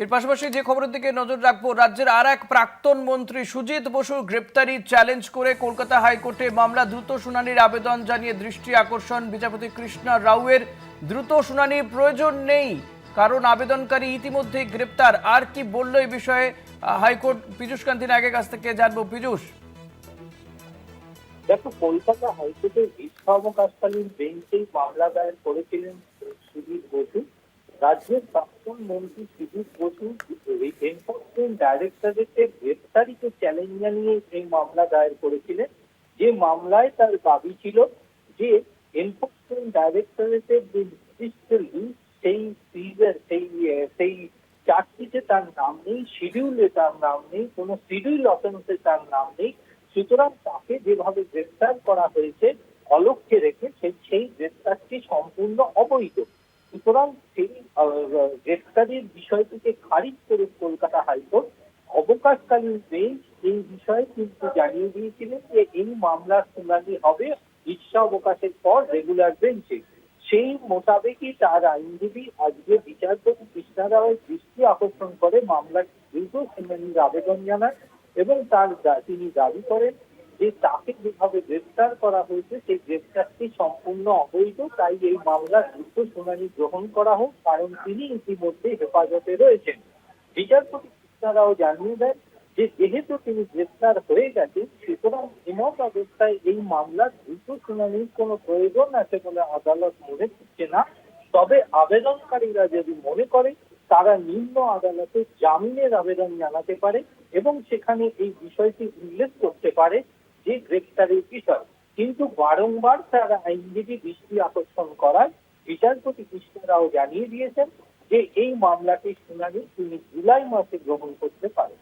এর পাশাপাশি যে খবরের দিকে নজর রাখবো, রাজ্যের আর এক প্রাক্তন মন্ত্রী সুজিত বসুর গ্রেপ্তারি চ্যালেঞ্জ করে কলকাতা হাইকোর্টে মামলা দ্রুত শুনানির আবেদন জানিয়ে দৃষ্টি আকর্ষণ বিচারপতি কৃষ্ণা রাওয়ের। দ্রুত শুনানির প্রয়োজন নেই, কারণ আবেদনকারী ইতিমধ্যেই গ্রেপ্তার। আর কি বলল এই বিষয়ে হাইকোর্ট? পীযূষ কান্তি নাগের কাছ থেকে জানবো। পীযূষ, দেখো, কলকাতা হাইকোর্টের গ্রীষ্মাবকাশকালীন বেঞ্চেই মামলা দায়ের করেছিলেন সুজিত বসু। রাজ্যের প্রাক্তন মন্ত্রী সুজিত বসু এনফোর্সমেন্ট ডাইরেক্টরেটের গ্রেপ্তারিকে চ্যালেঞ্জ জানিয়ে এই মামলা দায়ের করেছিলেন। যে মামলায় তার দাবি ছিল যে এনফোর্সমেন্ট ডাইরেক্টরেটের যে নির্দিষ্ট লিস্ট, সেই সেই চার্জশিটে তার নাম নেই, শিডিউলে তার নাম নেই, কোনো শিডিউল অফেন্সে তার নাম নেই। সুতরাং তাকে যেভাবে গ্রেফতার করা হয়েছে অলক্ষ্যে রেখে, সেই গ্রেফতারটি সম্পূর্ণ অবৈধ। সুতরাং সেই গ্রেফতারির বিষয়টিকে খারিজ করে কলকাতা হাইকোর্ট অবকাশকালীন বেঞ্চ এই বিষয়ে কিন্তু জানিয়ে দিয়েছিলেন যে এই মামলার শুনানি হবে গ্রীষ্ম অবকাশের পর রেগুলার বেঞ্চে। সেই মোতাবেকই তার আইনজীবী আজকে বিচারপতি কৃষ্ণা রাওয়ের দৃষ্টি আকর্ষণ করে মামলার দ্রুত শুনানির আবেদন জানান এবং তিনি দাবি করেন যে তাকে যেভাবে গ্রেফতার করা হয়েছে সেই গ্রেফতারটি সম্পূর্ণ অবৈধ। তাই এই মামলার দ্রুত শুনানি গ্রহণ করা হোক, কারণ তিনি ইতিমধ্যে হেফাজতে রয়েছেন। বিচারপতি কৃষ্ণা রাও জানিয়ে দেন যে যেহেতু তিনি গ্রেফতার হয়ে গেছেন, সুতরাং এমত অবস্থায় এই মামলার দ্রুত শুনানির কোনো প্রয়োজন আছে বলে আদালত মনে করছে না। তবে আবেদনকারীরা যদি মনে করে, তারা নিম্ন আদালতে জামিনের আবেদন জানাতে পারে এবং সেখানে এই বিষয়টি উল্লেখ করতে পারে যে গ্রেফতারের বিষয়। কিন্তু বারংবার তারা আইনজীবী দৃষ্টি আকর্ষণ করায় বিচারপতি কৃষ্ণা রাও জানিয়ে দিয়েছেন যে এই মামলাটির শুনানি তিনি জুলাই মাসে গ্রহণ করতে পারেন।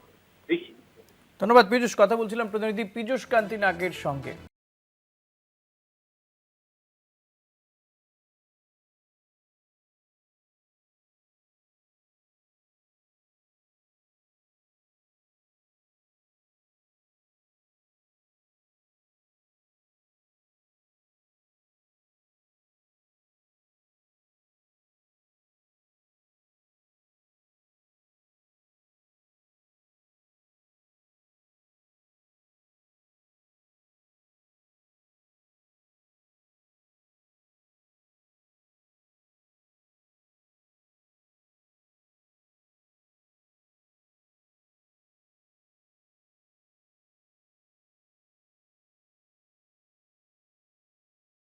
ধন্যবাদ পীযূষ। কথা বলছিলাম প্রতিনিধি পীযূষ কান্তি নাগের সঙ্গে।